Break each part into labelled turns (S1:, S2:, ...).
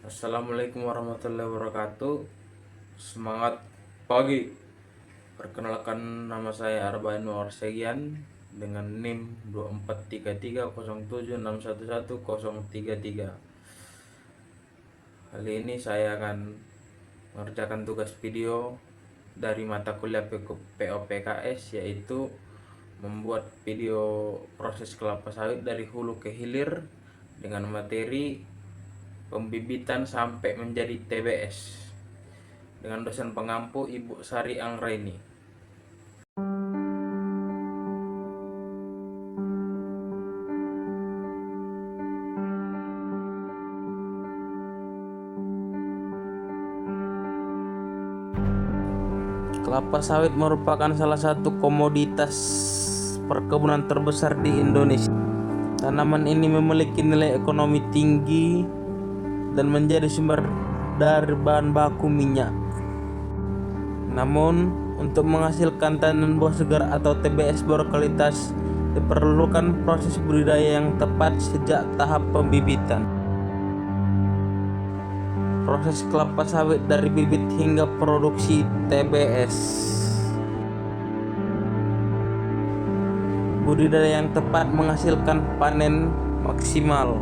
S1: Assalamualaikum warahmatullahi wabarakatuh. Semangat pagi. Perkenalkan, nama saya Arbain Warsegian dengan NIM 243307611033. Kali ini saya akan mengerjakan tugas video dari mata kuliah POPKS, yaitu membuat video proses kelapa sawit dari hulu ke hilir dengan materi pembibitan sampai menjadi TBS dengan dosen pengampu Ibu Sari Anggraini. Kelapa sawit merupakan salah satu komoditas perkebunan terbesar di Indonesia. Tanaman ini memiliki nilai ekonomi tinggi dan menjadi sumber dari bahan baku minyak. Namun, untuk menghasilkan tandan buah segar atau TBS berkualitas diperlukan proses budidaya yang tepat sejak tahap pembibitan. Proses kelapa sawit dari bibit hingga produksi TBS. Budidaya yang tepat menghasilkan panen maksimal.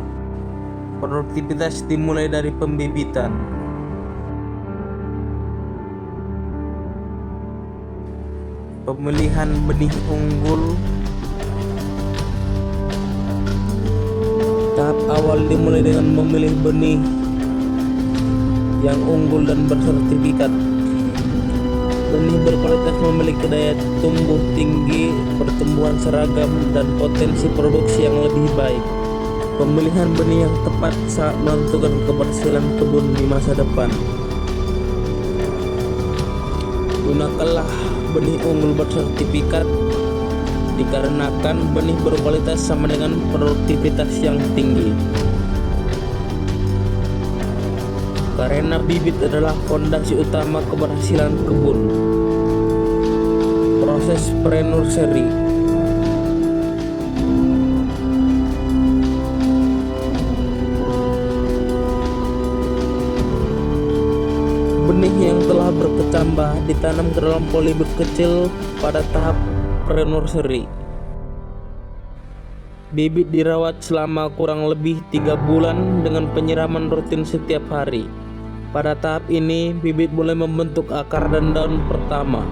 S1: Produktivitas dimulai dari pembibitan. Pemilihan benih unggul. Tahap awal dimulai dengan memilih benih yang unggul dan bersertifikat. Benih berkualitas memiliki daya tumbuh tinggi, pertumbuhan seragam, dan potensi produksi yang lebih baik. Pemilihan benih yang tepat saat menentukan keberhasilan kebun di masa depan. Gunakanlah benih unggul bersertifikat dikarenakan benih berkualitas sama dengan produktivitas yang tinggi. Karena bibit adalah fondasi utama keberhasilan kebun. Proses pre-nursery. Benih yang telah berkecambah ditanam ke dalam polybag kecil pada tahap pre-nursery. Bibit dirawat selama kurang lebih 3 bulan dengan penyiraman rutin setiap hari. Pada tahap ini, bibit mulai membentuk akar dan daun pertama.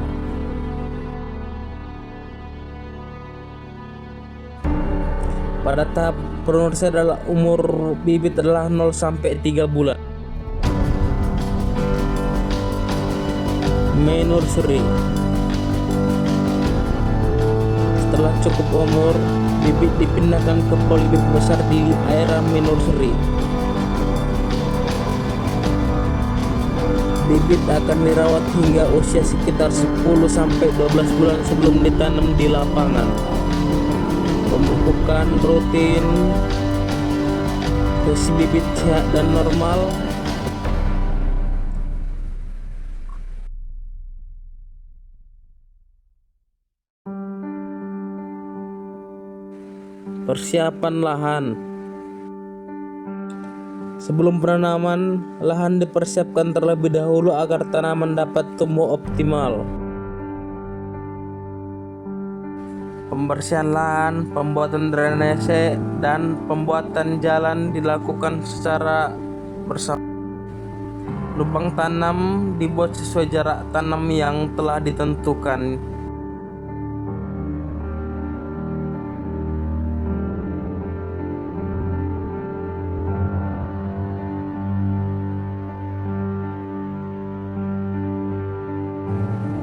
S1: Pada tahap pre-nursery adalah umur bibit adalah 0 sampai 3 bulan. May nursery. Setelah cukup umur, bibit dipindahkan ke polybag besar di area May nursery. Bibit akan dirawat hingga usia sekitar 10 sampai 12 bulan sebelum ditanam di lapangan. Pemupukan rutin, kondisi bibit sehat dan normal. Persiapan lahan. Sebelum penanaman, lahan dipersiapkan terlebih dahulu agar tanaman dapat tumbuh optimal. Pembersihan lahan, pembuatan drainase, dan pembuatan jalan dilakukan secara bersama. Lubang tanam dibuat sesuai jarak tanam yang telah ditentukan.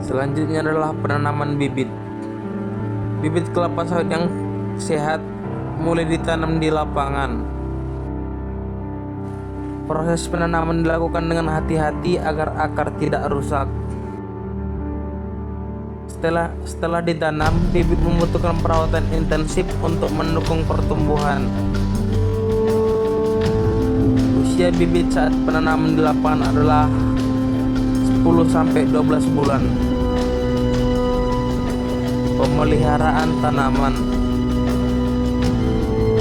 S1: Selanjutnya adalah penanaman bibit. Bibit kelapa sawit yang sehat mulai ditanam di lapangan. Proses penanaman dilakukan dengan hati-hati agar akar tidak rusak. Setelah ditanam, bibit membutuhkan perawatan intensif untuk mendukung pertumbuhan. Usia bibit saat penanaman di lapangan adalah 10 sampai 12 bulan. Pemeliharaan tanaman.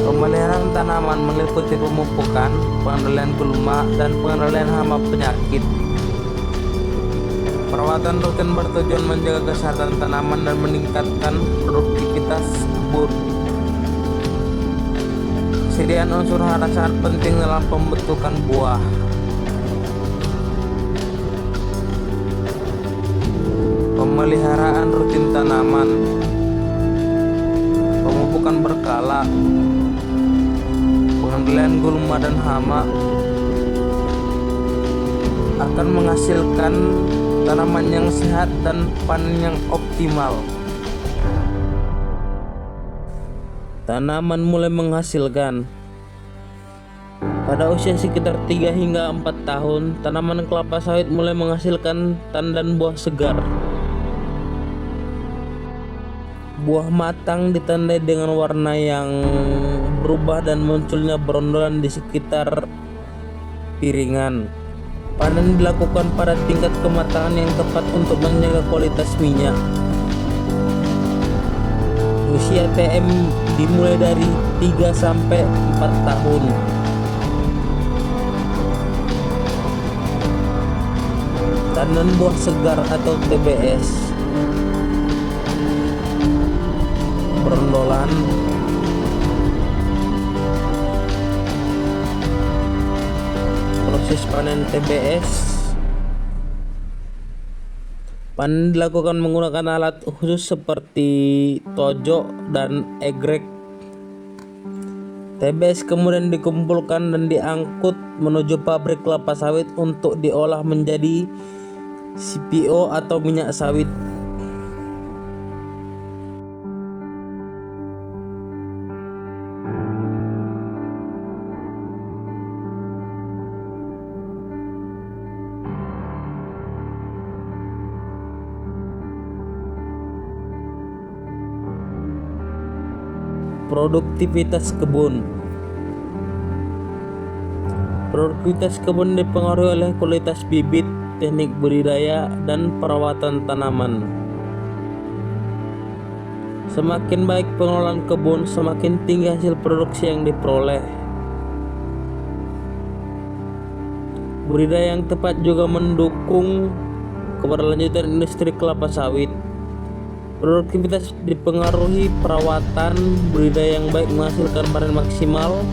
S1: Pemeliharaan tanaman meliputi pemupukan, pengendalian gulma, dan pengendalian hama penyakit. Perawatan rutin bertujuan menjaga kesehatan tanaman dan meningkatkan produktivitas kebun. Kesediaan unsur hara sangat penting dalam pembentukan buah. Pemeliharaan rutin tanaman, pemupukan berkala, pengendalian gulma dan hama akan menghasilkan tanaman yang sehat dan panen yang optimal. Tanaman mulai menghasilkan. Pada usia sekitar 3 hingga 4 tahun, tanaman kelapa sawit mulai menghasilkan tandan buah segar. Buah matang ditandai dengan warna yang berubah dan munculnya berondolan di sekitar piringan. Panen dilakukan pada tingkat kematangan yang tepat untuk menjaga kualitas minyak. Usia TM dimulai dari 3 sampai 4 tahun. Tandan buah segar atau TBS. Berondolan. Proses panen TBS. Panen dilakukan menggunakan alat khusus seperti tojok dan egrek. TBS kemudian dikumpulkan dan diangkut menuju pabrik kelapa sawit untuk diolah menjadi CPO atau minyak sawit. Produktivitas kebun. Produktivitas kebun dipengaruhi oleh kualitas bibit, teknik budidaya, dan perawatan tanaman. Semakin baik pengelolaan kebun, semakin tinggi hasil produksi yang diperoleh. Budidaya yang tepat juga mendukung keberlanjutan industri kelapa sawit. Produktivitas dipengaruhi perawatan, budidaya yang baik menghasilkan panen maksimal,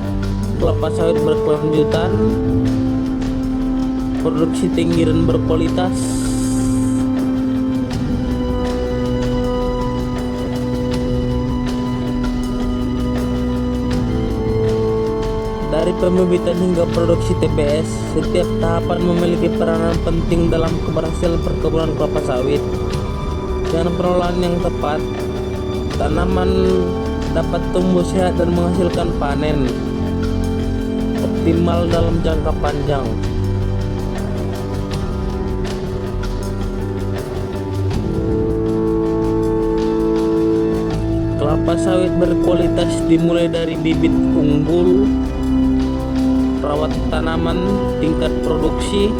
S1: kelapa sawit berkelanjutan, produksi tinggi dan berkualitas. Dari pembibitan hingga produksi TBS, setiap tahapan memiliki peranan penting dalam keberhasilan perkebunan kelapa sawit. Dengan pengelolaan yang tepat, tanaman dapat tumbuh sehat dan menghasilkan panen optimal dalam jangka panjang. Kelapa sawit berkualitas dimulai dari bibit unggul, perawat tanaman, tingkat produksi.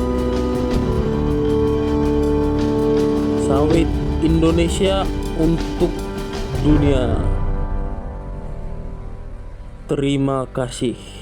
S1: Sawit Indonesia untuk dunia. Terima kasih.